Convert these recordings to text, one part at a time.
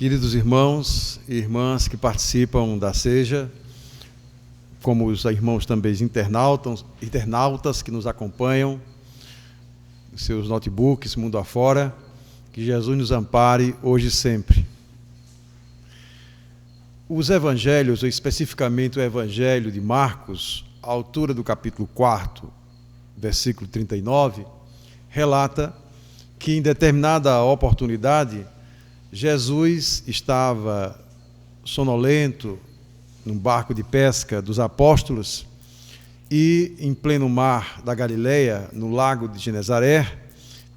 Queridos irmãos e irmãs que participam da Seja, como os irmãos também internautas que nos acompanham, seus notebooks, mundo afora, que Jesus nos ampare hoje e sempre. Os evangelhos, ou especificamente o evangelho de Marcos, à altura do capítulo 4, versículo 39, relata que em determinada oportunidade Jesus estava sonolento num barco de pesca dos apóstolos e em pleno mar da Galileia, no lago de Genezaré,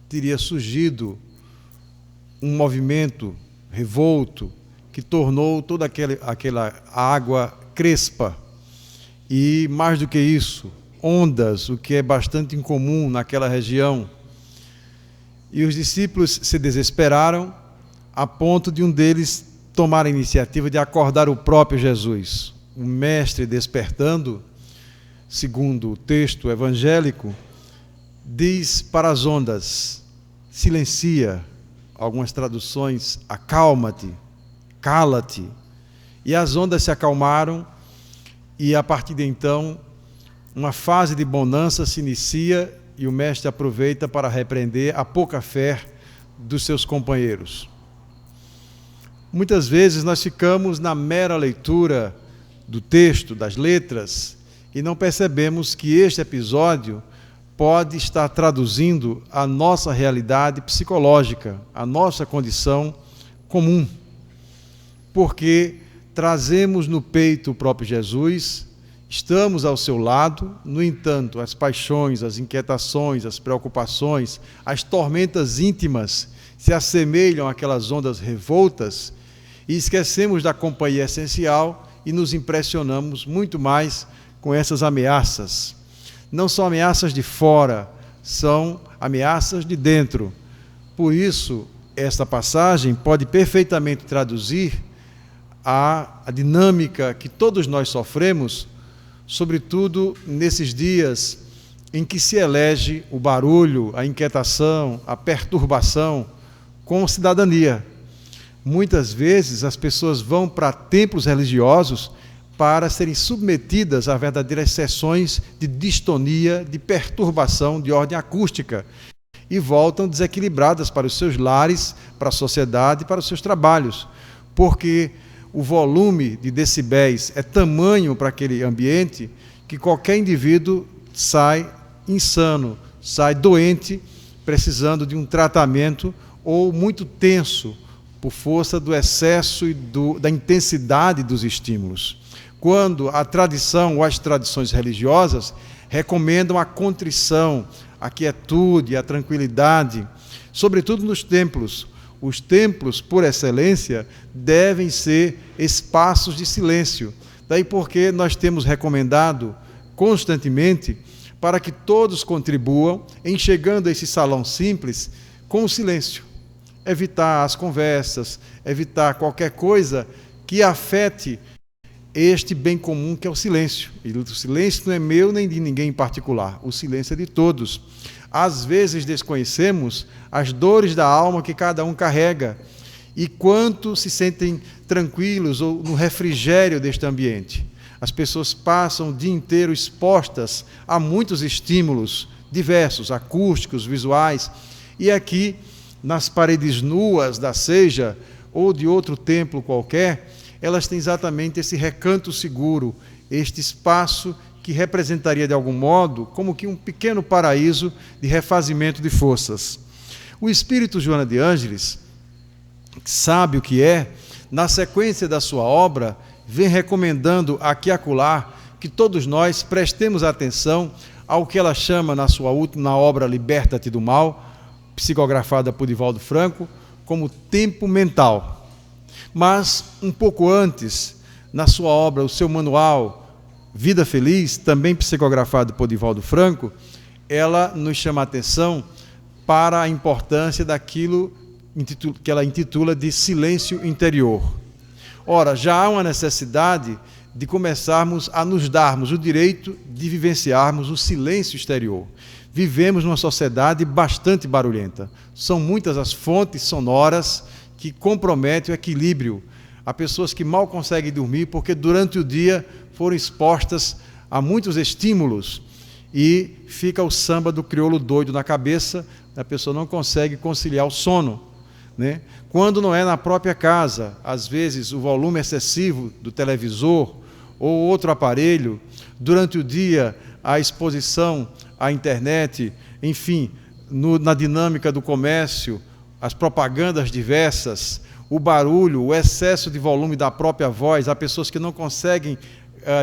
teria surgido um movimento revolto que tornou toda aquela água crespa e, mais do que isso, ondas, o que é bastante incomum naquela região. E os discípulos se desesperaram a ponto de um deles tomar a iniciativa de acordar o próprio Jesus. O mestre, despertando, segundo o texto evangélico, diz para as ondas: silencia. Algumas traduções: acalma-te, cala-te. E as ondas se acalmaram e, a partir de então, uma fase de bonança se inicia e o mestre aproveita para repreender a pouca fé dos seus companheiros. Muitas vezes nós ficamos na mera leitura do texto, das letras, e não percebemos que este episódio pode estar traduzindo a nossa realidade psicológica, a nossa condição comum. Porque trazemos no peito o próprio Jesus, estamos ao seu lado, no entanto, as paixões, as inquietações, as preocupações, as tormentas íntimas se assemelham àquelas ondas revoltas e esquecemos da companhia essencial e nos impressionamos muito mais com essas ameaças. Não são ameaças de fora, são ameaças de dentro. Por isso, esta passagem pode perfeitamente traduzir a dinâmica que todos nós sofremos, sobretudo nesses dias em que se elege o barulho, a inquietação, a perturbação com cidadania. Muitas vezes as pessoas vão para templos religiosos para serem submetidas a verdadeiras sessões de distonia, de perturbação de ordem acústica e voltam desequilibradas para os seus lares, para a sociedade, para os seus trabalhos, porque o volume de decibéis é tamanho para aquele ambiente que qualquer indivíduo sai insano, sai doente, precisando de um tratamento ou muito tenso, por força do excesso e da intensidade dos estímulos. Quando a tradição ou as tradições religiosas recomendam a contrição, a quietude, a tranquilidade, sobretudo nos templos. Os templos, por excelência, devem ser espaços de silêncio. Daí porque nós temos recomendado constantemente para que todos contribuam em chegando a esse salão simples com o silêncio. Evitar as conversas, evitar qualquer coisa que afete este bem comum que é o silêncio. E o silêncio não é meu nem de ninguém em particular, o silêncio é de todos. Às vezes desconhecemos as dores da alma que cada um carrega e quanto se sentem tranquilos ou no refrigério deste ambiente. As pessoas passam o dia inteiro expostas a muitos estímulos diversos, acústicos, visuais, e aqui nas paredes nuas da Seja ou de outro templo qualquer, elas têm exatamente esse recanto seguro, este espaço que representaria de algum modo como que um pequeno paraíso de refazimento de forças. O espírito Joana de Ângeles, sabe o que é, na sequência da sua obra, vem recomendando aqui e acolá que todos nós prestemos atenção ao que ela chama na sua última obra Liberta-te do Mal, psicografada por Divaldo Franco, como tempo mental. Mas, um pouco antes, na sua obra, o seu manual Vida Feliz, também psicografado por Divaldo Franco, ela nos chama a atenção para a importância daquilo que ela intitula de silêncio interior. Ora, já há uma necessidade de começarmos a nos darmos o direito de vivenciarmos o silêncio exterior. Vivemos numa sociedade bastante barulhenta. São muitas as fontes sonoras que compromete o equilíbrio. Há pessoas que mal conseguem dormir porque durante o dia foram expostas a muitos estímulos e fica o samba do crioulo doido na cabeça, a pessoa não consegue conciliar o sono, né? Quando não é na própria casa, às vezes o volume excessivo do televisor ou outro aparelho, durante o dia a exposição à internet, enfim, na dinâmica do comércio, as propagandas diversas, o barulho, o excesso de volume da própria voz, há pessoas que não conseguem,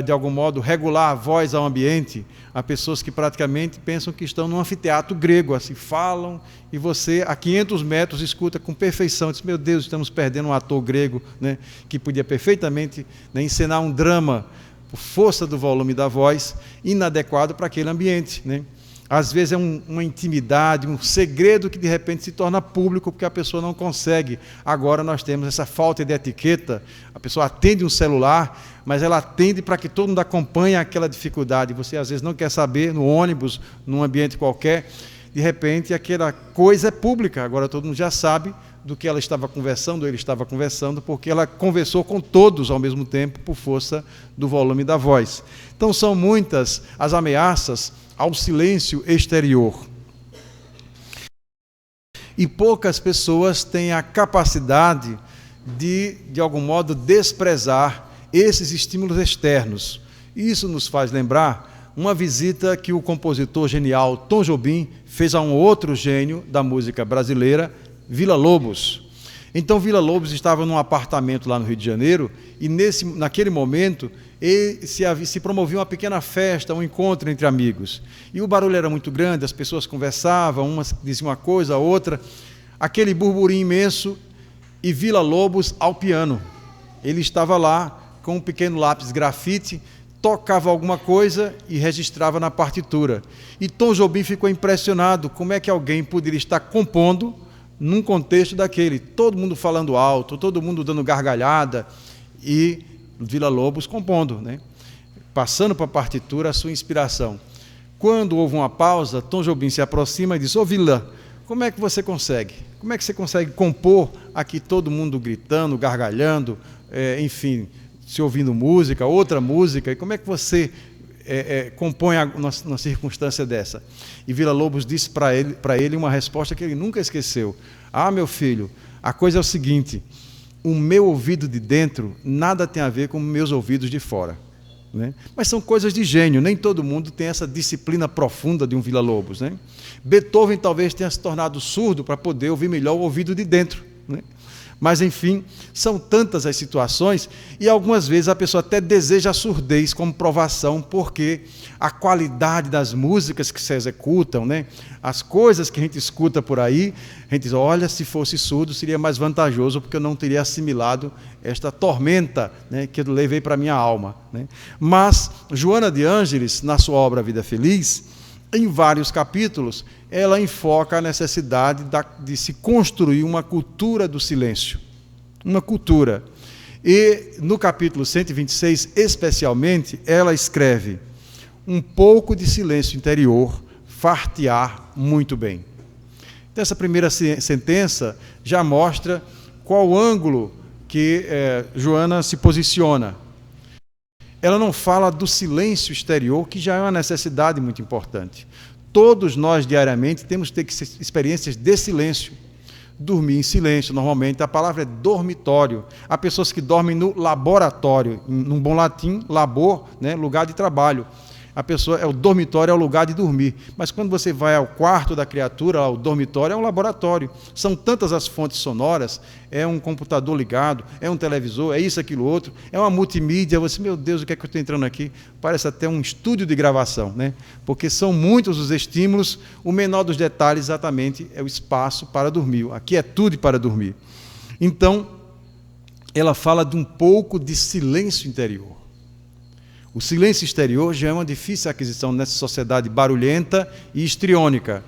de algum modo, regular a voz ao ambiente, há pessoas que praticamente pensam que estão num anfiteatro grego, assim, falam, e você, a 500 metros, escuta com perfeição, diz, meu Deus, estamos perdendo um ator grego, né, que podia perfeitamente, né, encenar um drama, por força do volume da voz, inadequado para aquele ambiente, né? Às vezes é uma intimidade, um segredo que de repente se torna público porque a pessoa não consegue. Agora nós temos essa falta de etiqueta, a pessoa atende um celular, mas ela atende para que todo mundo acompanhe aquela dificuldade. Você às vezes não quer saber, no ônibus, num ambiente qualquer, de repente aquela coisa é pública, agora todo mundo já sabe do que ela estava conversando, ou ele estava conversando, porque ela conversou com todos ao mesmo tempo por força do volume da voz. Então são muitas as ameaças ao silêncio exterior. E poucas pessoas têm a capacidade de algum modo, desprezar esses estímulos externos. Isso nos faz lembrar uma visita que o compositor genial Tom Jobim fez a um outro gênio da música brasileira, Villa-Lobos. Então, Villa-Lobos estava num apartamento lá no Rio de Janeiro e, naquele momento, se promovia uma pequena festa, um encontro entre amigos. E o barulho era muito grande, as pessoas conversavam, umas diziam uma coisa, a outra, aquele burburinho imenso, e Villa-Lobos ao piano. Ele estava lá com um pequeno lápis grafite, tocava alguma coisa e registrava na partitura. E Tom Jobim ficou impressionado como é que alguém poderia estar compondo num contexto daquele, todo mundo falando alto, todo mundo dando gargalhada, e Villa-Lobos compondo, né? Passando para a partitura a sua inspiração. Quando houve uma pausa, Tom Jobim se aproxima e diz, ô Villa, como é que você consegue? Como é que você consegue compor aqui todo mundo gritando, gargalhando, enfim, se ouvindo música, outra música, e como é que você compõe numa circunstância dessa? E Villa-Lobos disse para ele uma resposta que ele nunca esqueceu. Ah, meu filho, a coisa é o seguinte, o meu ouvido de dentro nada tem a ver com meus ouvidos de fora, né? Mas são coisas de gênio, nem todo mundo tem essa disciplina profunda de um Villa-Lobos, né? Beethoven talvez tenha se tornado surdo para poder ouvir melhor o ouvido de dentro, né? Mas, enfim, são tantas as situações e algumas vezes a pessoa até deseja a surdez como provação, porque a qualidade das músicas que se executam, né, as coisas que a gente escuta por aí, a gente diz, olha, se fosse surdo seria mais vantajoso, porque eu não teria assimilado esta tormenta, né, que eu levei para a minha alma, né? Mas Joana de Ângeles, na sua obra Vida Feliz, em vários capítulos, ela enfoca a necessidade de se construir uma cultura do silêncio. Uma cultura. E no capítulo 126, especialmente, ela escreve, um pouco de silêncio interior, far-te-á muito bem. Então, essa primeira sentença já mostra qual ângulo que Joana se posiciona. Ela não fala do silêncio exterior, que já é uma necessidade muito importante. Todos nós, diariamente, temos que ter experiências de silêncio. Dormir em silêncio, normalmente, a palavra é dormitório. Há pessoas que dormem no laboratório, num bom latim, labor, né, lugar de trabalho. A pessoa, o dormitório é o lugar de dormir. Mas quando você vai ao quarto da criatura, o dormitório é um laboratório. São tantas as fontes sonoras, é um computador ligado, é um televisor, é isso, aquilo, outro, é uma multimídia. Você, meu Deus, o que é que eu estou entrando aqui? Parece até um estúdio de gravação, né? Porque são muitos os estímulos, o menor dos detalhes exatamente é o espaço para dormir, a quietude para dormir. Então, ela fala de um pouco de silêncio interior. O silêncio exterior já é uma difícil aquisição nessa sociedade barulhenta e histriônica.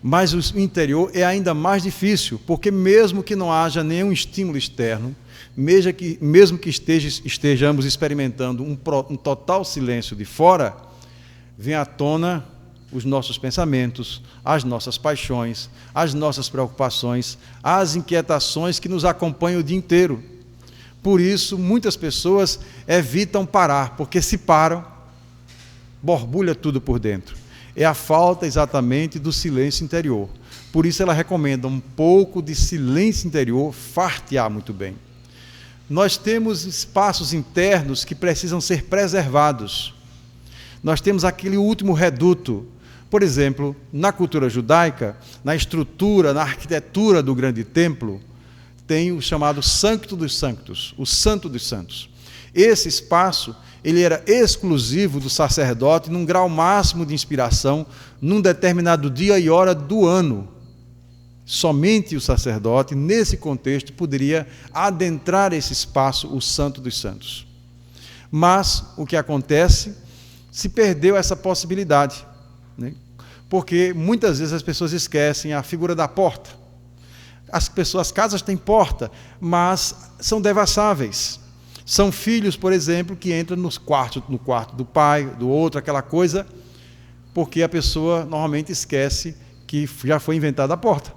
Mas o interior é ainda mais difícil, porque mesmo que não haja nenhum estímulo externo, mesmo que estejamos experimentando um total silêncio de fora, vem à tona os nossos pensamentos, as nossas paixões, as nossas preocupações, as inquietações que nos acompanham o dia inteiro. Por isso, muitas pessoas evitam parar, porque se param, borbulha tudo por dentro. É a falta exatamente do silêncio interior. Por isso ela recomenda um pouco de silêncio interior, fartear muito bem. Nós temos espaços internos que precisam ser preservados. Nós temos aquele último reduto. Por exemplo, na cultura judaica, na estrutura, na arquitetura do grande templo, tem o chamado Sancto dos Sanctos, o Santo dos Santos. Esse espaço, ele era exclusivo do sacerdote num grau máximo de inspiração, num determinado dia e hora do ano. Somente o sacerdote, nesse contexto, poderia adentrar esse espaço, o Santo dos Santos. Mas o que acontece? Se perdeu essa possibilidade, né? Porque muitas vezes as pessoas esquecem a figura da porta. As casas têm porta, mas são devassáveis. São filhos, por exemplo, que entram no quarto do pai, do outro, aquela coisa, porque a pessoa normalmente esquece que já foi inventada a porta.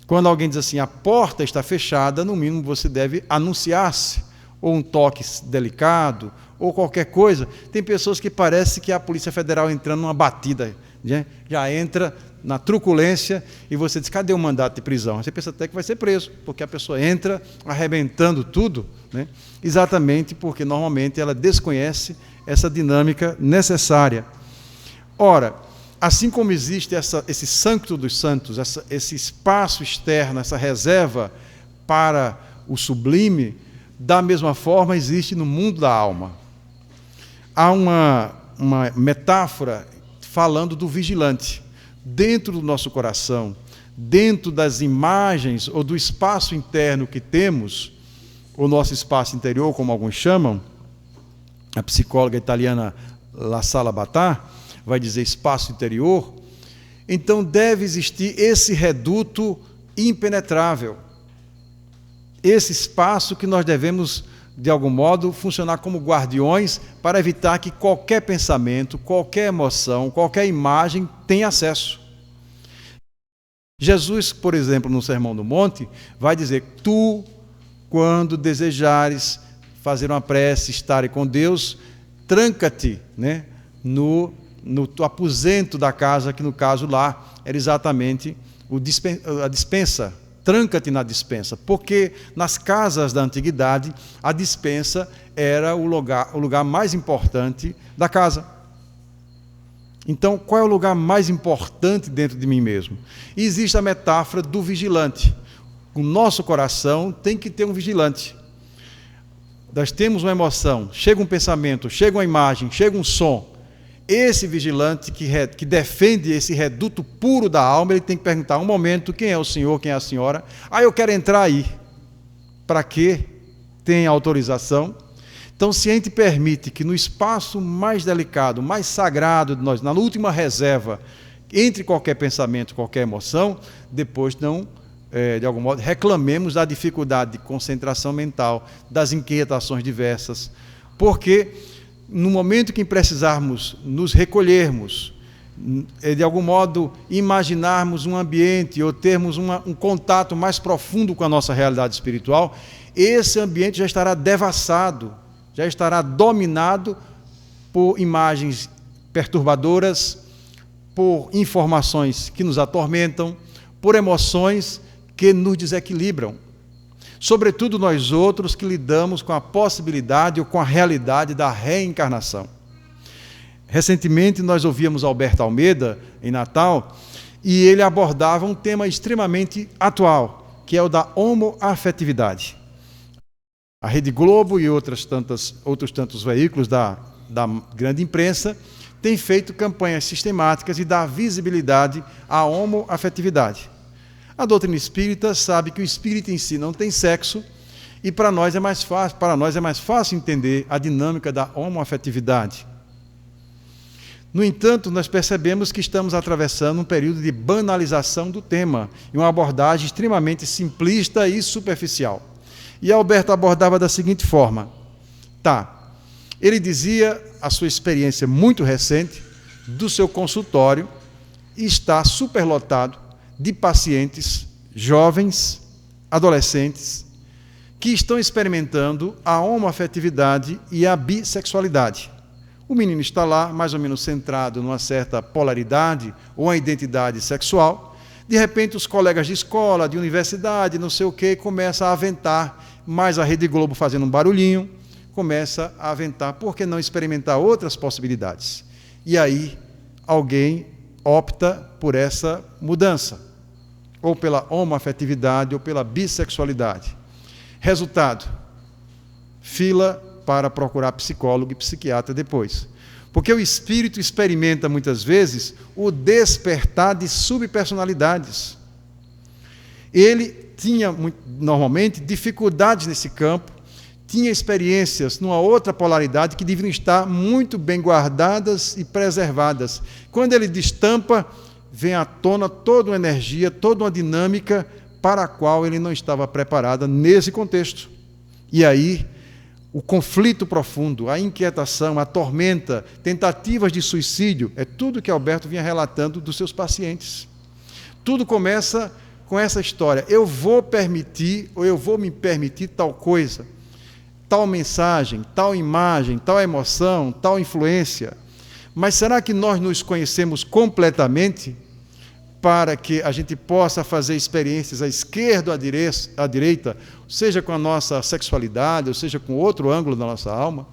Quando alguém diz assim, a porta está fechada, no mínimo você deve anunciar-se, ou um toque delicado, ou qualquer coisa. Tem pessoas que parece que é a Polícia Federal entrando numa batida, né? Já entra na truculência e você diz, cadê o mandato de prisão? Você pensa até que vai ser preso, porque a pessoa entra arrebentando tudo, né? Exatamente porque normalmente ela desconhece essa dinâmica necessária. Ora, assim como existe esse Sancto dos Santos, esse espaço externo, essa reserva para o sublime, da mesma forma existe no mundo da alma. Há uma metáfora falando do vigilante. Dentro do nosso coração, dentro das imagens ou do espaço interno que temos, o nosso espaço interior, como alguns chamam, a psicóloga italiana La Sala Batà vai dizer espaço interior, então deve existir esse reduto impenetrável, esse espaço que nós devemos, de algum modo, funcionar como guardiões para evitar que qualquer pensamento, qualquer emoção, qualquer imagem tenha acesso. Jesus, por exemplo, no Sermão do Monte, vai dizer, tu, quando desejares fazer uma prece, estar com Deus, tranca-te, né, no aposento da casa, que no caso lá era exatamente a despensa. Tranca-te na despensa, porque nas casas da antiguidade a despensa era o lugar mais importante da casa. Então, qual é o lugar mais importante dentro de mim mesmo? E existe a metáfora do vigilante. O nosso coração tem que ter um vigilante. Nós temos uma emoção, chega um pensamento, chega uma imagem, chega um som. Esse vigilante que defende esse reduto puro da alma, ele tem que perguntar um momento, quem é o senhor, quem é a senhora? Eu quero entrar aí. Para quê? Tem autorização? Então, se a gente permite que no espaço mais delicado, mais sagrado de nós, na última reserva, entre qualquer pensamento, qualquer emoção, depois não, de algum modo, reclamemos da dificuldade de concentração mental, das inquietações diversas, porque no momento que precisarmos nos recolhermos, de algum modo imaginarmos um ambiente ou termos um contato mais profundo com a nossa realidade espiritual, esse ambiente já estará devassado, já estará dominado por imagens perturbadoras, por informações que nos atormentam, por emoções que nos desequilibram. Sobretudo nós outros que lidamos com a possibilidade ou com a realidade da reencarnação. Recentemente nós ouvíamos Alberto Almeida, em Natal, e ele abordava um tema extremamente atual, que é o da homoafetividade. A Rede Globo e outros tantos veículos da grande imprensa têm feito campanhas sistemáticas e dá visibilidade à homoafetividade. A doutrina espírita sabe que o espírito em si não tem sexo e para nós é mais fácil entender a dinâmica da homoafetividade. No entanto, nós percebemos que estamos atravessando um período de banalização do tema e uma abordagem extremamente simplista e superficial. E Alberto abordava da seguinte forma, ele dizia a sua experiência muito recente, do seu consultório está superlotado de pacientes jovens, adolescentes, que estão experimentando a homoafetividade e a bissexualidade. O menino está lá, mais ou menos centrado numa certa polaridade ou uma identidade sexual. De repente, os colegas de escola, de universidade, não sei o quê, começam a aventar, mais a Rede Globo fazendo um barulhinho, começa a aventar, por que não experimentar outras possibilidades? E aí, alguém opta por essa mudança, ou pela homoafetividade, ou pela bissexualidade. Resultado, fila para procurar psicólogo e psiquiatra depois. Porque o espírito experimenta, muitas vezes, o despertar de subpersonalidades. Ele tinha, normalmente, dificuldades nesse campo, tinha experiências numa outra polaridade que deveriam estar muito bem guardadas e preservadas. Quando ele destampa, vem à tona toda uma energia, toda uma dinâmica para a qual ele não estava preparado nesse contexto. E aí, o conflito profundo, a inquietação, a tormenta, tentativas de suicídio, é tudo que Alberto vinha relatando dos seus pacientes. Tudo começa com essa história: eu vou permitir, ou eu vou me permitir tal coisa, tal mensagem, tal imagem, tal emoção, tal influência. Mas será que nós nos conhecemos completamente para que a gente possa fazer experiências à esquerda ou à direita, seja com a nossa sexualidade, ou seja com outro ângulo da nossa alma?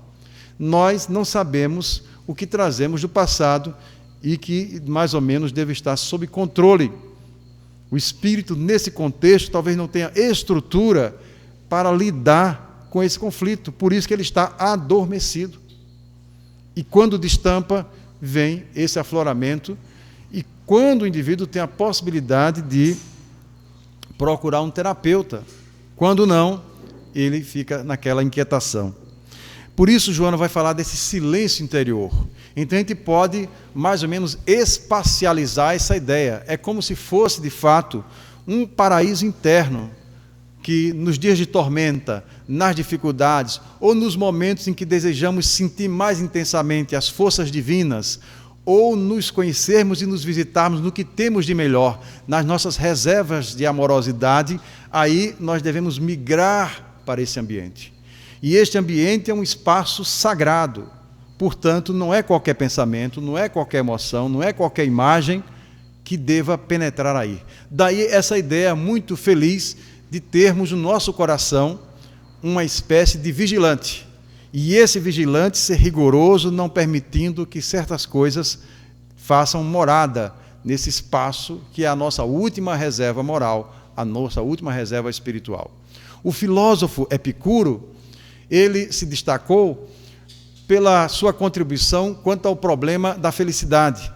Nós não sabemos o que trazemos do passado e que, mais ou menos, deve estar sob controle. O espírito, nesse contexto, talvez não tenha estrutura para lidar com esse conflito, por isso que ele está adormecido. E quando destampa, vem esse afloramento, e quando o indivíduo tem a possibilidade de procurar um terapeuta, quando não, ele fica naquela inquietação. Por isso, Joana vai falar desse silêncio interior. Então, a gente pode, mais ou menos, espacializar essa ideia. É como se fosse, de fato, um paraíso interno, que nos dias de tormenta, nas dificuldades, ou nos momentos em que desejamos sentir mais intensamente as forças divinas, ou nos conhecermos e nos visitarmos no que temos de melhor, nas nossas reservas de amorosidade, aí nós devemos migrar para esse ambiente. E este ambiente é um espaço sagrado, portanto, não é qualquer pensamento, não é qualquer emoção, não é qualquer imagem que deva penetrar aí. Daí essa ideia muito feliz de termos no nosso coração uma espécie de vigilante. E esse vigilante ser rigoroso, não permitindo que certas coisas façam morada nesse espaço que é a nossa última reserva moral, a nossa última reserva espiritual. O filósofo Epicuro, ele se destacou pela sua contribuição quanto ao problema da felicidade.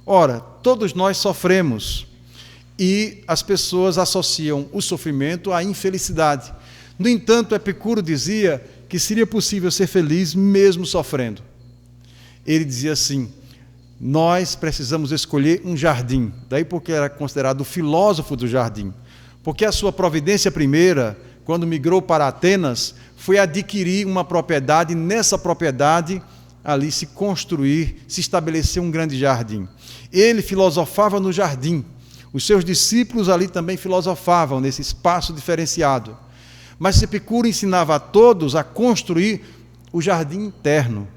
Ora, todos nós sofremos e as pessoas associam o sofrimento à infelicidade. No entanto, Epicuro dizia que seria possível ser feliz mesmo sofrendo. Ele dizia assim: nós precisamos escolher um jardim, daí porque era considerado o filósofo do jardim, porque a sua providência primeira, quando migrou para Atenas, foi adquirir uma propriedade, e nessa propriedade ali se construir, se estabelecer um grande jardim. Ele filosofava no jardim, os seus discípulos ali também filosofavam nesse espaço diferenciado. Mas Epicuro ensinava a todos a construir o jardim interno.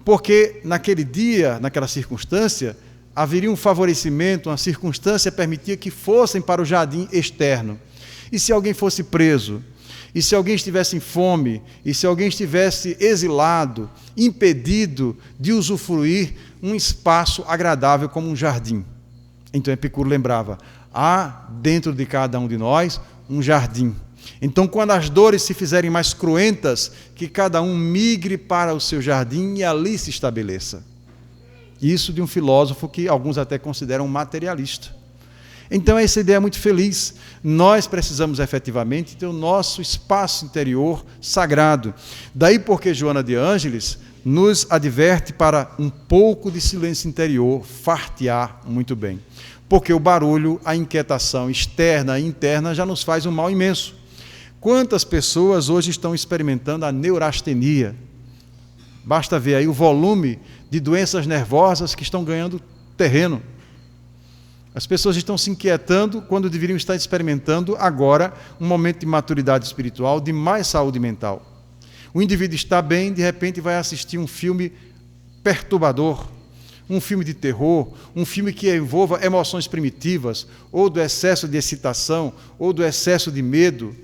Porque naquele dia, naquela circunstância, haveria um favorecimento, uma circunstância permitia que fossem para o jardim externo. E se alguém fosse preso, e se alguém estivesse em fome, e se alguém estivesse exilado, impedido de usufruir um espaço agradável como um jardim. Então Epicuro lembrava: há dentro de cada um de nós um jardim. Então, quando as dores se fizerem mais cruentas, que cada um migre para o seu jardim e ali se estabeleça. Isso de um filósofo que alguns até consideram materialista. Então, essa ideia é muito feliz. Nós precisamos efetivamente ter o nosso espaço interior sagrado. Daí porque Joana de Ângeles nos adverte para um pouco de silêncio interior, fartear muito bem. Porque o barulho, a inquietação externa e interna já nos faz um mal imenso. Quantas pessoas hoje estão experimentando a neurastenia? Basta ver aí o volume de doenças nervosas que estão ganhando terreno. As pessoas estão se inquietando quando deveriam estar experimentando agora um momento de maturidade espiritual, de mais saúde mental. O indivíduo está bem, de repente vai assistir um filme perturbador, um filme de terror, um filme que envolva emoções primitivas, ou do excesso de excitação, ou do excesso de medo,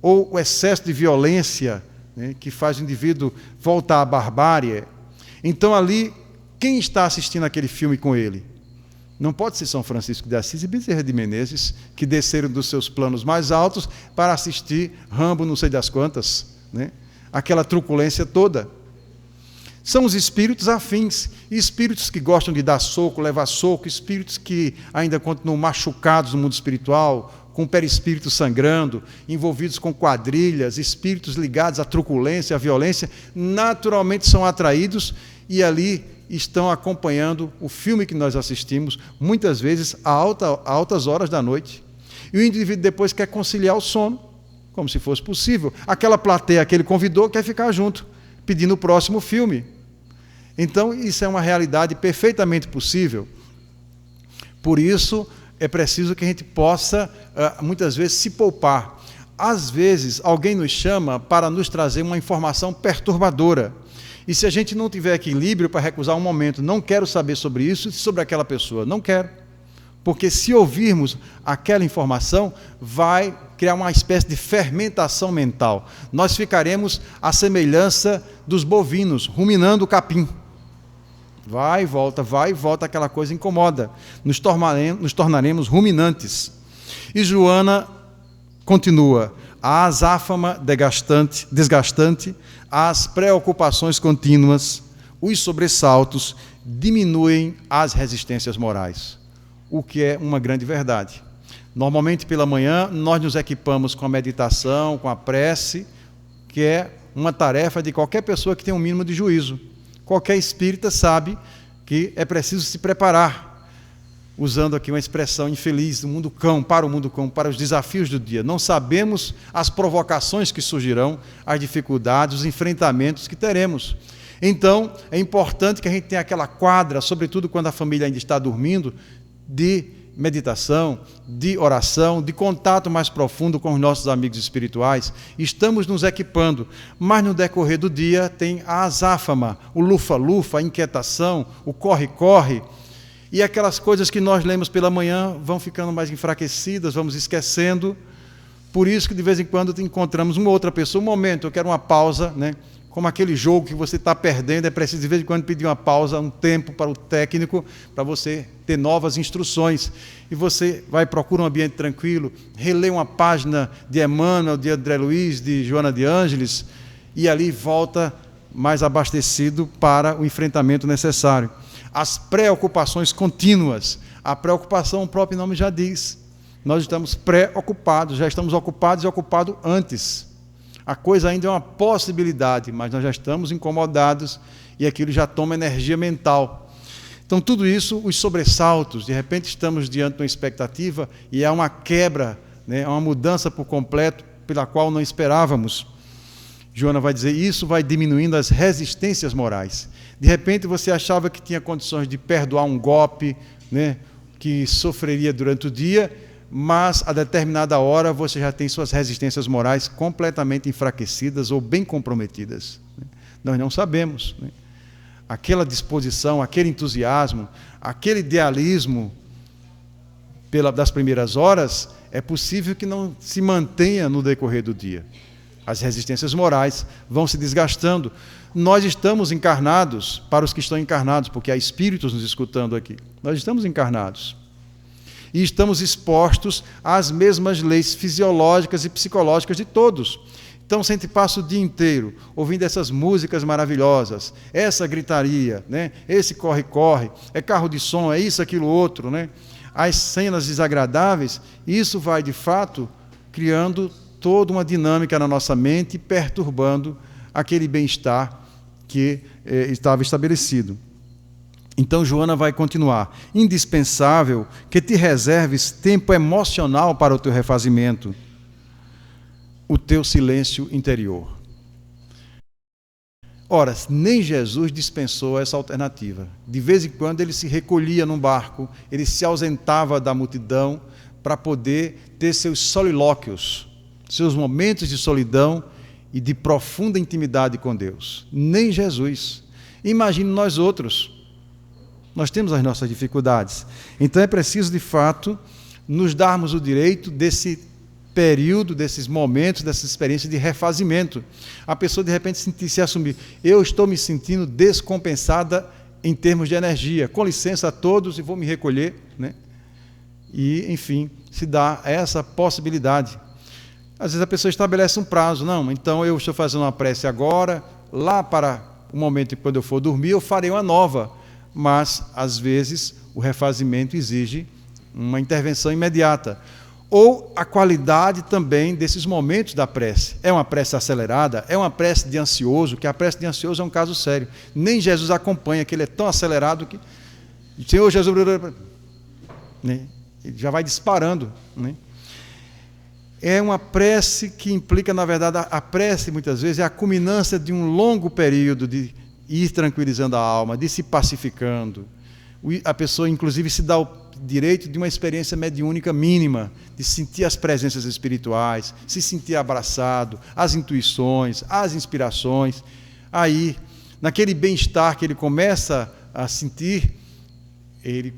ou o excesso de violência, né, que faz o indivíduo voltar à barbárie. Então ali, quem está assistindo aquele filme com ele? Não pode ser São Francisco de Assis e Bezerra de Menezes, que desceram dos seus planos mais altos para assistir Rambo não sei das quantas, né? Aquela truculência toda. São os espíritos afins, espíritos que gostam de dar soco, levar soco, espíritos que ainda continuam machucados no mundo espiritual, com o perispírito sangrando, envolvidos com quadrilhas, espíritos ligados à truculência, à violência, naturalmente são atraídos e ali estão acompanhando o filme que nós assistimos, muitas vezes a altas horas da noite. E o indivíduo depois quer conciliar o sono, como se fosse possível. Aquela plateia que ele convidou quer ficar junto, pedindo o próximo filme. Então, isso é uma realidade perfeitamente possível. Por isso, é preciso que a gente possa, muitas vezes, se poupar. Às vezes, alguém nos chama para nos trazer uma informação perturbadora. E se a gente não tiver equilíbrio para recusar um momento, não quero saber sobre isso e sobre aquela pessoa, não quero. Porque se ouvirmos aquela informação, vai criar uma espécie de fermentação mental. Nós ficaremos à semelhança dos bovinos, ruminando o capim. Vai e volta, aquela coisa incomoda. Nos tornaremos ruminantes. E Joana continua: a azáfama desgastante, as preocupações contínuas, os sobressaltos diminuem as resistências morais, o que é uma grande verdade. Normalmente pela manhã nós nos equipamos com a meditação, com a prece, que é uma tarefa de qualquer pessoa que tem um mínimo de juízo. Qualquer espírita sabe que é preciso se preparar, usando aqui uma expressão infeliz, do mundo cão, para os desafios do dia. Não sabemos as provocações que surgirão, as dificuldades, os enfrentamentos que teremos. Então, é importante que a gente tenha aquela quadra, sobretudo quando a família ainda está dormindo, de meditação, de oração, de contato mais profundo com os nossos amigos espirituais. Estamos nos equipando, mas no decorrer do dia tem a azáfama, o lufa-lufa, a inquietação, o corre-corre, e aquelas coisas que nós lemos pela manhã vão ficando mais enfraquecidas, vamos esquecendo. Por isso que de vez em quando encontramos uma outra pessoa, um momento, eu quero uma pausa, né? Como aquele jogo que você está perdendo, é preciso de vez em quando pedir uma pausa, um tempo para o técnico, para você ter novas instruções. E você vai, procura um ambiente tranquilo, relê uma página de Emmanuel, de André Luiz, de Joana de Ângeles, e ali volta mais abastecido para o enfrentamento necessário. As preocupações contínuas. A preocupação, o próprio nome já diz. Nós estamos preocupados, já estamos ocupados e ocupados antes. A coisa ainda é uma possibilidade, mas nós já estamos incomodados e aquilo já toma energia mental. Então, tudo isso, os sobressaltos, de repente estamos diante de uma expectativa e há uma quebra, né, uma mudança por completo pela qual não esperávamos. Joana vai dizer, isso vai diminuindo as resistências morais. De repente você achava que tinha condições de perdoar um golpe, né, que sofreria durante o dia, mas a determinada hora você já tem suas resistências morais completamente enfraquecidas ou bem comprometidas. Nós não sabemos, né? Aquela disposição, aquele entusiasmo, aquele idealismo das primeiras horas, é possível que não se mantenha no decorrer do dia. As resistências morais vão se desgastando. Nós estamos encarnados, para os que estão encarnados, porque há espíritos nos escutando aqui, nós estamos encarnados. E estamos expostos às mesmas leis fisiológicas e psicológicas de todos. Então, se a gente passa o dia inteiro ouvindo essas músicas maravilhosas, essa gritaria, né? Esse corre-corre, é carro de som, é isso, aquilo, outro, né? As cenas desagradáveis, isso vai, de fato, criando toda uma dinâmica na nossa mente e perturbando aquele bem-estar que estava estabelecido. Então, Joana vai continuar. Indispensável que te reserves tempo emocional para o teu refazimento, o teu silêncio interior. Ora, nem Jesus dispensou essa alternativa. De vez em quando ele se recolhia num barco, ele se ausentava da multidão para poder ter seus solilóquios, seus momentos de solidão e de profunda intimidade com Deus. Nem Jesus. Imagine nós outros. Nós temos as nossas dificuldades. Então é preciso, de fato, nos darmos o direito desse período, desses momentos, dessa experiência de refazimento. A pessoa, de repente, se assumir, eu estou me sentindo descompensada em termos de energia. Com licença a todos e vou me recolher, né? E, enfim, se dá essa possibilidade. Às vezes a pessoa estabelece um prazo. Não, então eu estou fazendo uma prece agora, lá para o momento em que quando eu for dormir, eu farei uma nova. Mas, às vezes, o refazimento exige uma intervenção imediata. Ou a qualidade também desses momentos da prece. É uma prece acelerada? É uma prece de ansioso? Que a prece de ansioso é um caso sério. Nem Jesus acompanha, que ele é tão acelerado que... Senhor Jesus... Né? Ele já vai disparando. Né? É uma prece que implica, na verdade, a prece, muitas vezes, é a culminância de um longo período de ir tranquilizando a alma, de se pacificando. A pessoa, inclusive, se dá o direito de uma experiência mediúnica mínima, de sentir as presenças espirituais, se sentir abraçado, as intuições, as inspirações. Aí, naquele bem-estar que ele começa a sentir, ele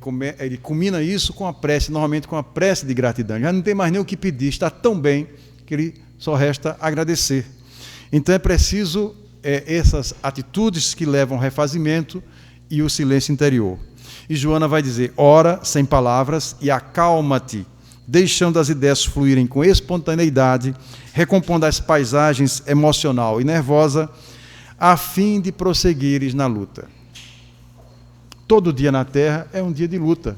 culmina isso com a prece, normalmente com a prece de gratidão. Já não tem mais nem o que pedir, está tão bem que ele só resta agradecer. Então é preciso essas atitudes que levam ao refazimento e o silêncio interior. E Joana vai dizer, ora sem palavras e acalma-te, deixando as ideias fluírem com espontaneidade, recompondo as paisagens emocional e nervosa, a fim de prosseguires na luta. Todo dia na Terra é um dia de luta.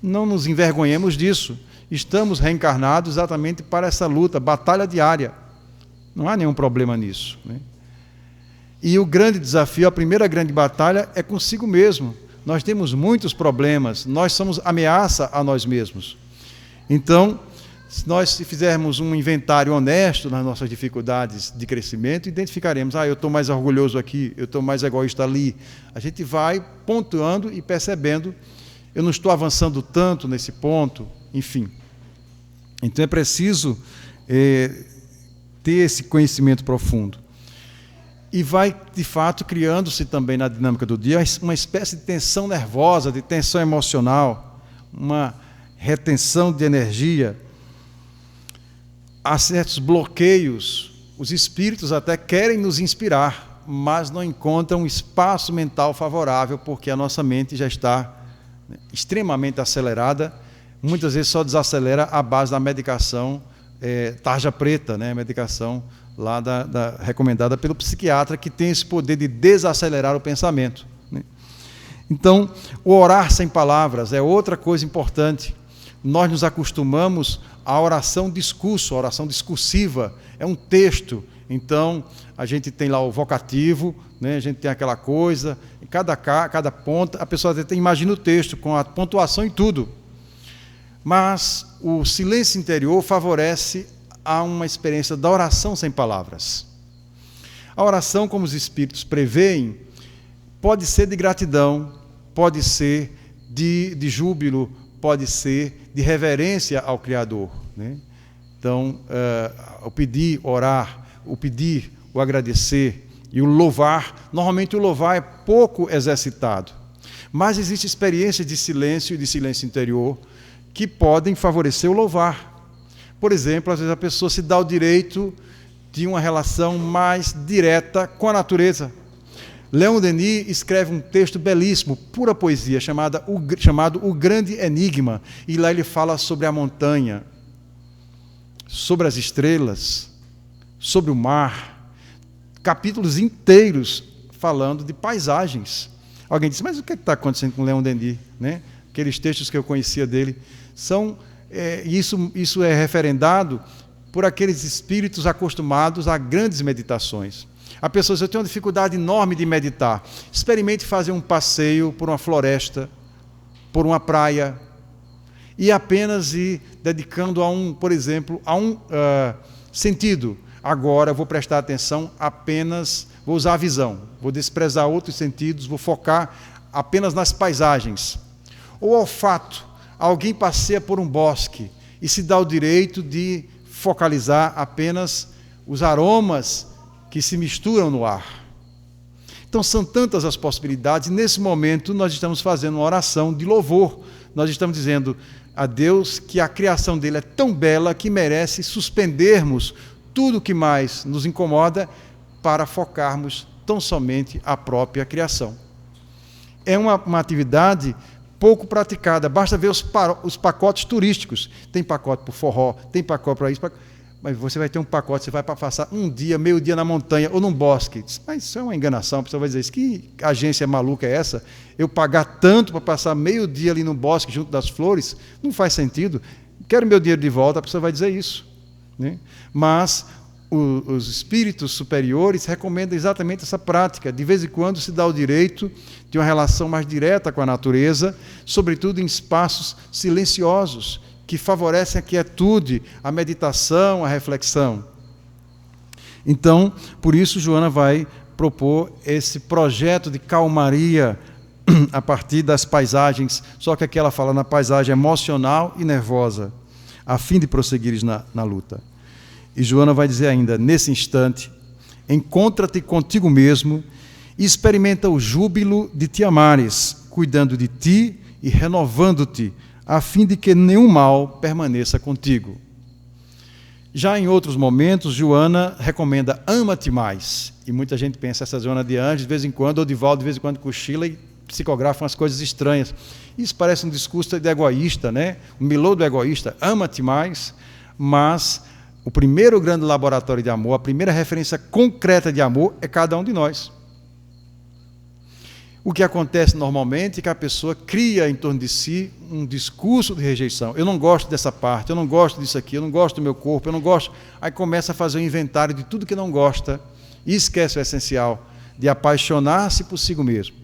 Não nos envergonhemos disso. Estamos reencarnados exatamente para essa luta, batalha diária. Não há nenhum problema nisso, né? E o grande desafio, a primeira grande batalha é consigo mesmo. Nós temos muitos problemas, nós somos ameaça a nós mesmos. Então, se nós fizermos um inventário honesto nas nossas dificuldades de crescimento, identificaremos, eu estou mais orgulhoso aqui, eu estou mais egoísta ali. A gente vai pontuando e percebendo, eu não estou avançando tanto nesse ponto, enfim. Então é preciso ter esse conhecimento profundo. E vai, de fato, criando-se também na dinâmica do dia uma espécie de tensão nervosa, de tensão emocional, uma retenção de energia. Há certos bloqueios, os espíritos até querem nos inspirar, mas não encontram um espaço mental favorável, porque a nossa mente já está extremamente acelerada, muitas vezes só desacelera à base da medicação tarja preta, né? Medicação lá recomendada pelo psiquiatra, que tem esse poder de desacelerar o pensamento, né? Então, o orar sem palavras é outra coisa importante. Nós nos acostumamos à oração discurso, a oração discursiva, é um texto. Então, a gente tem lá o vocativo, né? A gente tem aquela coisa, em cada ponta, a pessoa até imagina o texto, com a pontuação e tudo. Mas o silêncio interior favorece a uma experiência da oração sem palavras. A oração, como os espíritos preveem, pode ser de gratidão, pode ser de júbilo, pode ser de reverência ao Criador, né? Então, o pedir, orar, o pedir, o agradecer e o louvar, normalmente o louvar é pouco exercitado, mas existe experiências de silêncio e de silêncio interior que podem favorecer o louvar. Por exemplo, às vezes a pessoa se dá o direito de uma relação mais direta com a natureza. Leon Denis escreve um texto belíssimo, pura poesia, chamado O Grande Enigma, e lá ele fala sobre a montanha, sobre as estrelas, sobre o mar, capítulos inteiros falando de paisagens. Alguém disse, mas o que está acontecendo com Leon Denis, né? Aqueles textos que eu conhecia dele são... Isso é referendado por aqueles espíritos acostumados a grandes meditações. A pessoa diz, eu tenho uma dificuldade enorme de meditar. Experimente fazer um passeio por uma floresta, por uma praia, e apenas ir dedicando por exemplo, a um sentido. Agora eu vou prestar atenção apenas, vou usar a visão, vou desprezar outros sentidos, vou focar apenas nas paisagens. O olfato, alguém passeia por um bosque e se dá o direito de focalizar apenas os aromas que se misturam no ar. Então são tantas as possibilidades, e nesse momento nós estamos fazendo uma oração de louvor. Nós estamos dizendo a Deus que a criação dele é tão bela que merece suspendermos tudo o que mais nos incomoda para focarmos tão somente a própria criação. É uma atividade pouco praticada, basta ver os pacotes turísticos. Tem pacote para o forró, tem pacote para isso, mas você vai ter um pacote, você vai para passar um dia, meio dia na montanha ou num bosque. Mas isso é uma enganação, a pessoa vai dizer, que agência maluca é essa? Eu pagar tanto para passar meio dia ali no bosque junto das flores, não faz sentido. Quero meu dinheiro de volta, a pessoa vai dizer isso, né? Mas os espíritos superiores recomendam exatamente essa prática. De vez em quando se dá o direito de uma relação mais direta com a natureza, sobretudo em espaços silenciosos, que favorecem a quietude, a meditação, a reflexão. Então, por isso, Joana vai propor esse projeto de calmaria a partir das paisagens, só que aqui ela fala na paisagem emocional e nervosa, a fim de prosseguires na luta. E Joana vai dizer ainda, nesse instante, encontra-te contigo mesmo e experimenta o júbilo de te amares, cuidando de ti e renovando-te, a fim de que nenhum mal permaneça contigo. Já em outros momentos, Joana recomenda, ama-te mais. E muita gente pensa, essa Joana de Anjos, de vez em quando, ou Divaldo, de vez em quando cochila e psicografa umas coisas estranhas. Isso parece um discurso de egoísta, né? O milô do egoísta, ama-te mais, mas o primeiro grande laboratório de amor, a primeira referência concreta de amor é cada um de nós. O que acontece normalmente é que a pessoa cria em torno de si um discurso de rejeição. Eu não gosto dessa parte, eu não gosto disso aqui, eu não gosto do meu corpo, eu não gosto. Aí começa a fazer um inventário de tudo que não gosta e esquece o essencial, de apaixonar-se por si mesmo,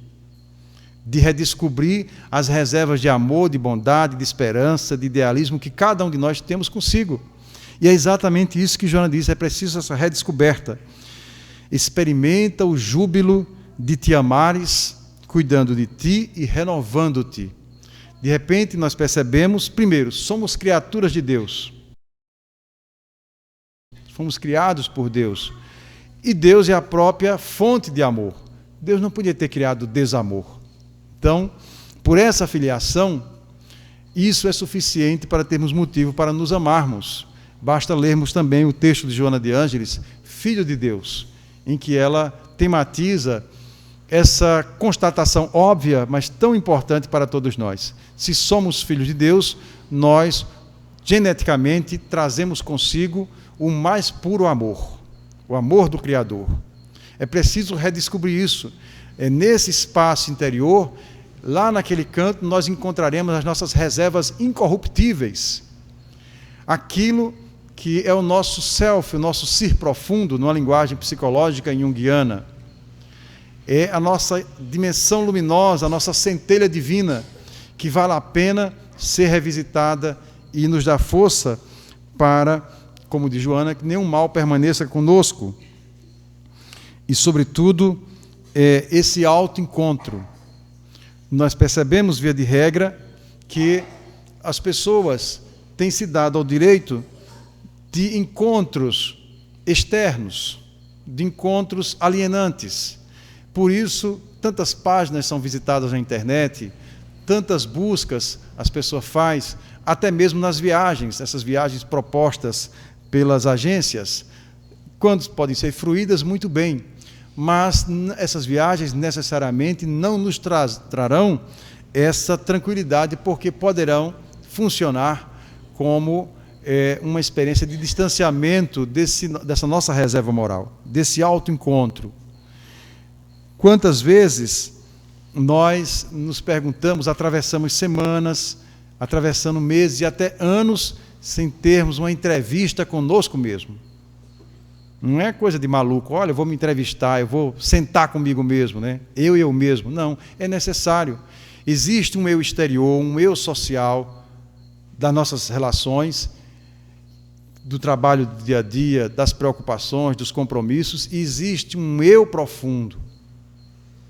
de redescobrir as reservas de amor, de bondade, de esperança, de idealismo que cada um de nós temos consigo. E é exatamente isso que Joana diz, é preciso essa redescoberta. Experimenta o júbilo de te amares, cuidando de ti e renovando-te. De repente nós percebemos, primeiro, somos criaturas de Deus. Fomos criados por Deus. E Deus é a própria fonte de amor. Deus não podia ter criado desamor. Então, por essa filiação, isso é suficiente para termos motivo para nos amarmos. Basta lermos também o texto de Joana de Ângeles, Filho de Deus, em que ela tematiza essa constatação óbvia, mas tão importante para todos nós. Se somos filhos de Deus, nós geneticamente trazemos consigo o mais puro amor, o amor do Criador. É preciso redescobrir isso. É nesse espaço interior, lá naquele canto, nós encontraremos as nossas reservas incorruptíveis. Aquilo que é o nosso self, o nosso ser profundo, numa linguagem psicológica junguiana. É a nossa dimensão luminosa, a nossa centelha divina, que vale a pena ser revisitada e nos dá força para, como diz Joana, que nenhum mal permaneça conosco. E, sobretudo, esse autoencontro. Nós percebemos, via de regra, que as pessoas têm se dado ao direito de encontros externos, de encontros alienantes. Por isso, tantas páginas são visitadas na internet, tantas buscas as pessoas fazem, até mesmo nas viagens, essas viagens propostas pelas agências, quando podem ser fruídas, muito bem, mas essas viagens necessariamente não nos trarão essa tranquilidade, porque poderão funcionar como uma experiência de distanciamento dessa nossa reserva moral, desse autoencontro. Quantas vezes nós nos perguntamos, atravessamos semanas, atravessando meses e até anos sem termos uma entrevista conosco mesmo. Não é coisa de maluco, olha, eu vou me entrevistar, eu vou sentar comigo mesmo, né? Eu mesmo. Não, é necessário. Existe um eu exterior, um eu social das nossas relações, do trabalho do dia a dia, das preocupações, dos compromissos, e existe um eu profundo,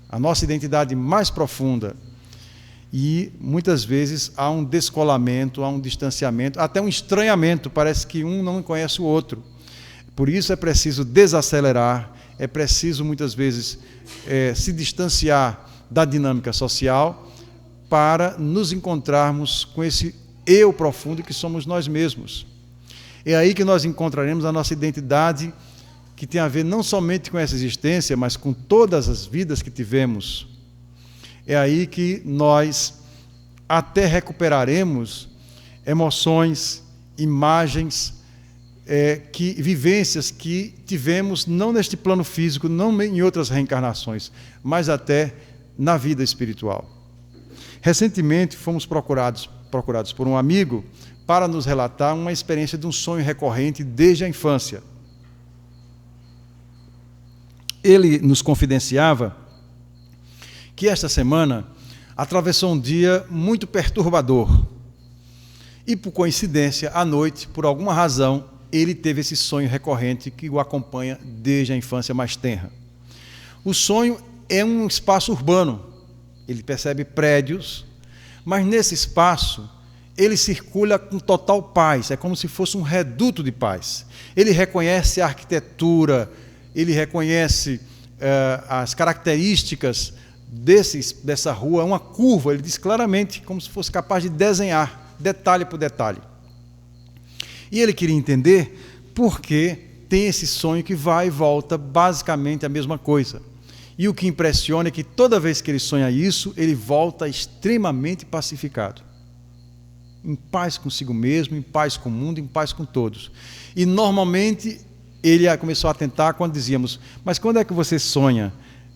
a nossa identidade mais profunda. E muitas vezes há um descolamento, há um distanciamento, até um estranhamento, parece que um não conhece o outro. Por isso é preciso desacelerar, é preciso muitas vezes se distanciar da dinâmica social para nos encontrarmos com esse eu profundo que somos nós mesmos. É aí que nós encontraremos a nossa identidade, que tem a ver não somente com essa existência, mas com todas as vidas que tivemos. É aí que nós até recuperaremos emoções, imagens, vivências que tivemos não neste plano físico, não em outras reencarnações, mas até na vida espiritual. Recentemente fomos procurados por um amigo para nos relatar uma experiência de um sonho recorrente desde a infância. Ele nos confidenciava que esta semana atravessou um dia muito perturbador. E, por coincidência, à noite, por alguma razão, ele teve esse sonho recorrente que o acompanha desde a infância mais tenra. O sonho é um espaço urbano. Ele percebe prédios, mas nesse espaço ele circula com total paz, é como se fosse um reduto de paz. Ele reconhece a arquitetura, ele reconhece as características dessa rua, uma curva, ele diz claramente, como se fosse capaz de desenhar, detalhe por detalhe. E ele queria entender por que tem esse sonho que vai e volta, basicamente a mesma coisa. E o que impressiona é que toda vez que ele sonha isso, ele volta extremamente pacificado. Em paz consigo mesmo, em paz com o mundo, em paz com todos. E normalmente ele começou a atentar quando dizíamos, mas quando é que você sonha?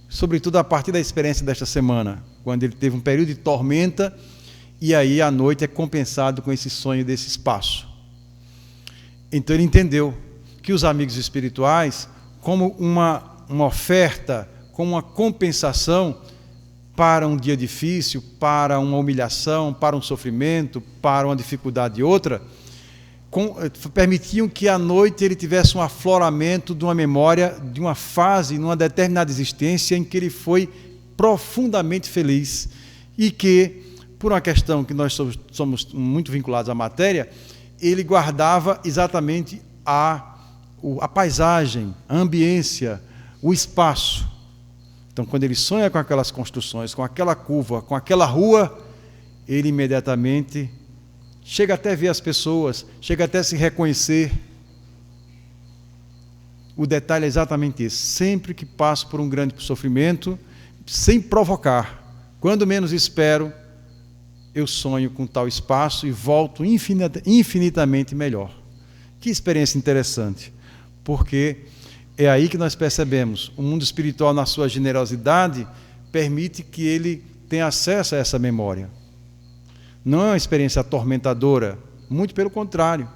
Sobretudo a partir da experiência desta semana, quando ele teve um período de tormenta, e aí à noite é compensado com esse sonho desse espaço. Então ele entendeu que os amigos espirituais, como uma oferta, como uma compensação para um dia difícil, para uma humilhação, para um sofrimento, para uma dificuldade e outra, permitiam que à noite ele tivesse um afloramento de uma memória, de uma fase, numa determinada existência em que ele foi profundamente feliz e que, por uma questão que nós somos muito vinculados à matéria, ele guardava exatamente a paisagem, a ambiência, o espaço. Então, quando ele sonha com aquelas construções, com aquela curva, com aquela rua, ele imediatamente chega até a ver as pessoas, chega até a se reconhecer. O detalhe é exatamente esse. Sempre que passo por um grande sofrimento, sem provocar, quando menos espero, eu sonho com tal espaço e volto infinitamente melhor. Que experiência interessante, porque é aí que nós percebemos, o mundo espiritual, na sua generosidade, permite que ele tenha acesso a essa memória. Não é uma experiência atormentadora, muito pelo contrário.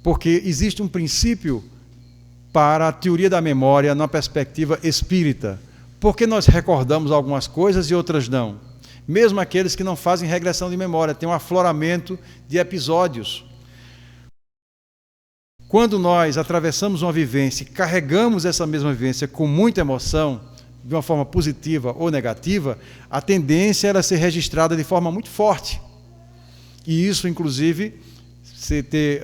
Porque existe um princípio para a teoria da memória na perspectiva espírita. Porque nós recordamos algumas coisas e outras não. Mesmo aqueles que não fazem regressão de memória, tem um afloramento de episódios. Quando nós atravessamos uma vivência e carregamos essa mesma vivência com muita emoção, de uma forma positiva ou negativa, a tendência é ela ser registrada de forma muito forte. E isso, inclusive, você ter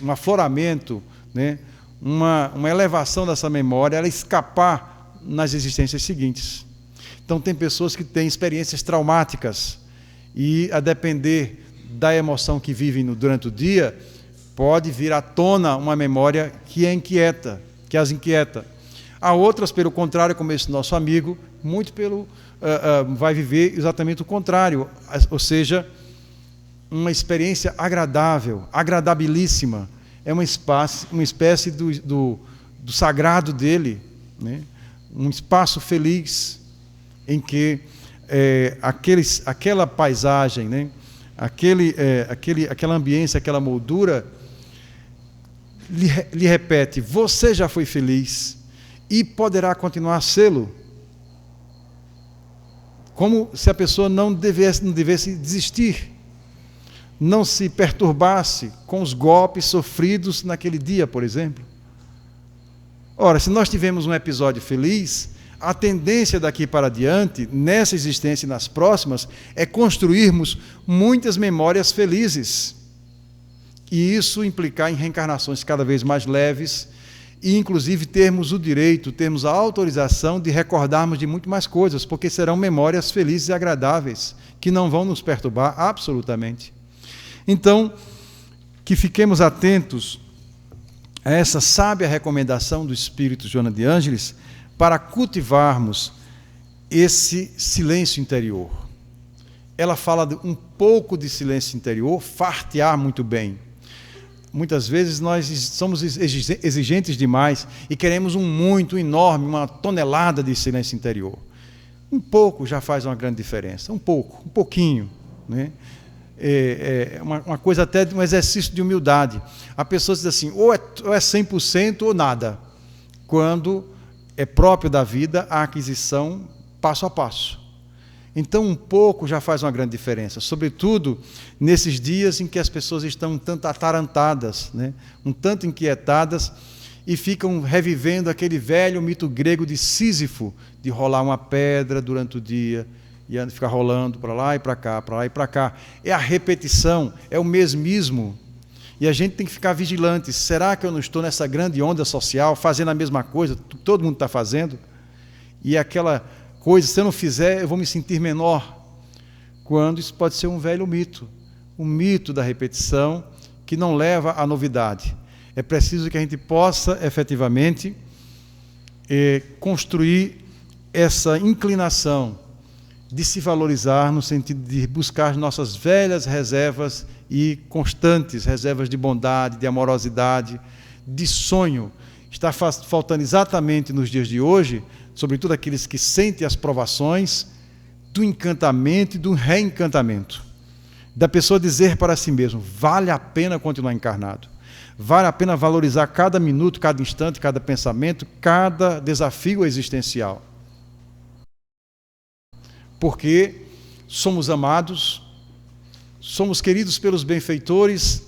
um afloramento, né, uma elevação dessa memória, ela escapar nas existências seguintes. Então, tem pessoas que têm experiências traumáticas e, a depender da emoção que vivem durante o dia, pode vir à tona uma memória que as inquieta. Há outras, pelo contrário, como esse nosso amigo, vai viver exatamente o contrário, ou seja, uma experiência agradável, agradabilíssima, é uma espécie do sagrado dele, né? Um espaço feliz em que aquela paisagem, né? Aquela ambiência, aquela moldura, lhe repete, você já foi feliz e poderá continuar a sê-lo. Como se a pessoa não devesse desistir. não se perturbasse com os golpes sofridos naquele dia, por exemplo. Ora, se nós tivemos um episódio feliz, a tendência daqui para diante, nessa existência e nas próximas, é construirmos muitas memórias felizes. E isso implicar em reencarnações cada vez mais leves e, inclusive, termos o direito, termos a autorização de recordarmos de muito mais coisas, porque serão memórias felizes e agradáveis, que não vão nos perturbar absolutamente. Então, que fiquemos atentos a essa sábia recomendação do Espírito Joana de Ângeles para cultivarmos esse silêncio interior. Ela fala de um pouco de silêncio interior, fartear muito bem. Muitas vezes nós somos exigentes demais e queremos um muito enorme, uma tonelada de silêncio interior. Um pouco já faz uma grande diferença, um pouco, um pouquinho, né? Uma coisa até de um exercício de humildade. A pessoa diz assim, ou é 100% ou nada, quando é próprio da vida a aquisição passo a passo. Então, um pouco já faz uma grande diferença, sobretudo nesses dias em que as pessoas estão um tanto atarantadas, né? Um tanto inquietadas, e ficam revivendo aquele velho mito grego de Sísifo, de rolar uma pedra durante o dia, e ficar rolando para lá e para cá, para lá e para cá. É a repetição, é o mesmismo. E a gente tem que ficar vigilante. Será que eu não estou nessa grande onda social, fazendo a mesma coisa que todo mundo está fazendo? E aquela coisa, se eu não fizer, eu vou me sentir menor. Quando isso pode ser um velho mito. Um mito da repetição que não leva à novidade. É preciso que a gente possa, efetivamente, construir essa inclinação de se valorizar no sentido de buscar nossas velhas reservas e constantes reservas de bondade, de amorosidade, de sonho. Está faltando exatamente nos dias de hoje, sobretudo aqueles que sentem as provações, do encantamento e do reencantamento. Da pessoa dizer para si mesmo, vale a pena continuar encarnado. Vale a pena valorizar cada minuto, cada instante, cada pensamento, cada desafio existencial. Porque somos amados, somos queridos pelos benfeitores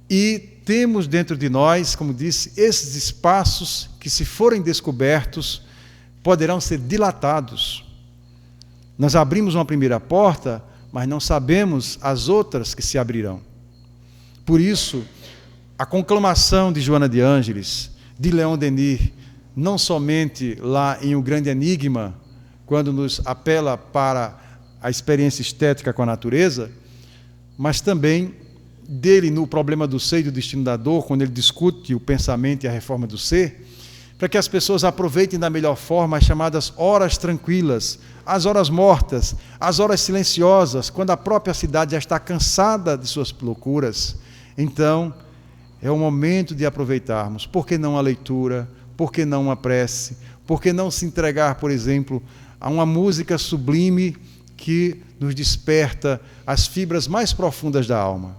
e temos dentro de nós, como disse, esses espaços que, se forem descobertos, poderão ser dilatados. Nós abrimos uma primeira porta, mas não sabemos as outras que se abrirão. Por isso, a conclamação de Joana de Ângeles, de Leon Denis, não somente lá em O Grande Enigma, quando nos apela para a experiência estética com a natureza, mas também dele no Problema do Ser e do Destino da Dor, quando ele discute o pensamento e a reforma do ser, para que as pessoas aproveitem da melhor forma as chamadas horas tranquilas, as horas mortas, as horas silenciosas, quando a própria cidade já está cansada de suas loucuras. Então, é o momento de aproveitarmos. Por que não a leitura? Por que não uma prece? Por que não se entregar, por exemplo, a uma música sublime que nos desperta as fibras mais profundas da alma?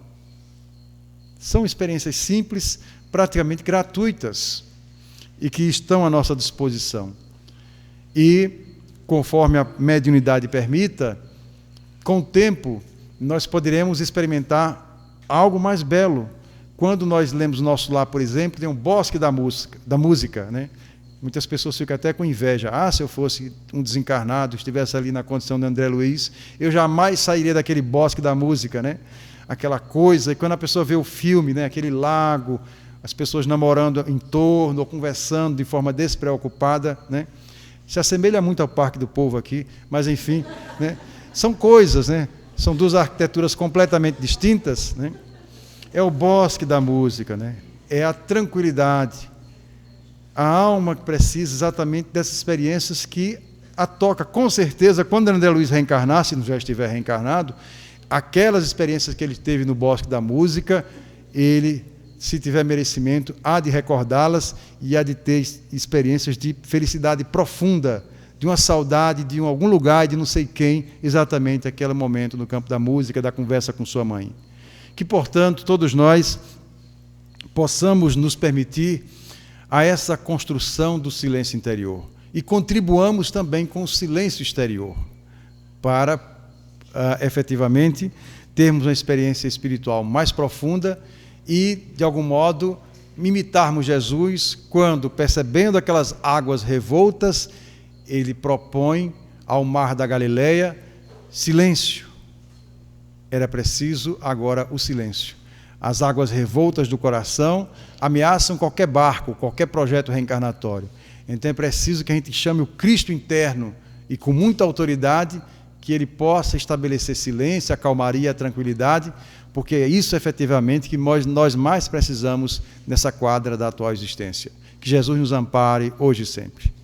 São experiências simples, praticamente gratuitas, e que estão à nossa disposição. E, conforme a mediunidade permita, com o tempo, nós poderemos experimentar algo mais belo. Quando nós lemos nosso lar, por exemplo, tem um bosque da música, né? Muitas pessoas ficam até com inveja. Se eu fosse um desencarnado, estivesse ali na condição de André Luiz, eu jamais sairia daquele bosque da música, né? Aquela coisa, e quando a pessoa vê o filme, né? Aquele lago, as pessoas namorando em torno, ou conversando de forma despreocupada, né? Se assemelha muito ao Parque do Povo aqui, mas enfim, né? São coisas, né? São duas arquiteturas completamente distintas, né? É o bosque da música, né? É a tranquilidade. A alma que precisa exatamente dessas experiências que a toca, com certeza, quando André Luiz reencarnar, se não já estiver reencarnado, aquelas experiências que ele teve no bosque da música, ele, se tiver merecimento, há de recordá-las e há de ter experiências de felicidade profunda, de uma saudade de algum lugar, de não sei quem, exatamente aquele momento no campo da música, da conversa com sua mãe. Que, portanto, todos nós possamos nos permitir a essa construção do silêncio interior e contribuamos também com o silêncio exterior para, efetivamente, termos uma experiência espiritual mais profunda e, de algum modo, imitarmos Jesus quando, percebendo aquelas águas revoltas, ele propõe ao mar da Galileia silêncio. Era preciso agora o silêncio. As águas revoltas do coração ameaçam qualquer barco, qualquer projeto reencarnatório. Então é preciso que a gente chame o Cristo interno e com muita autoridade que ele possa estabelecer silêncio, a calmaria, a tranquilidade, porque é isso efetivamente que nós mais precisamos nessa quadra da atual existência. Que Jesus nos ampare hoje e sempre.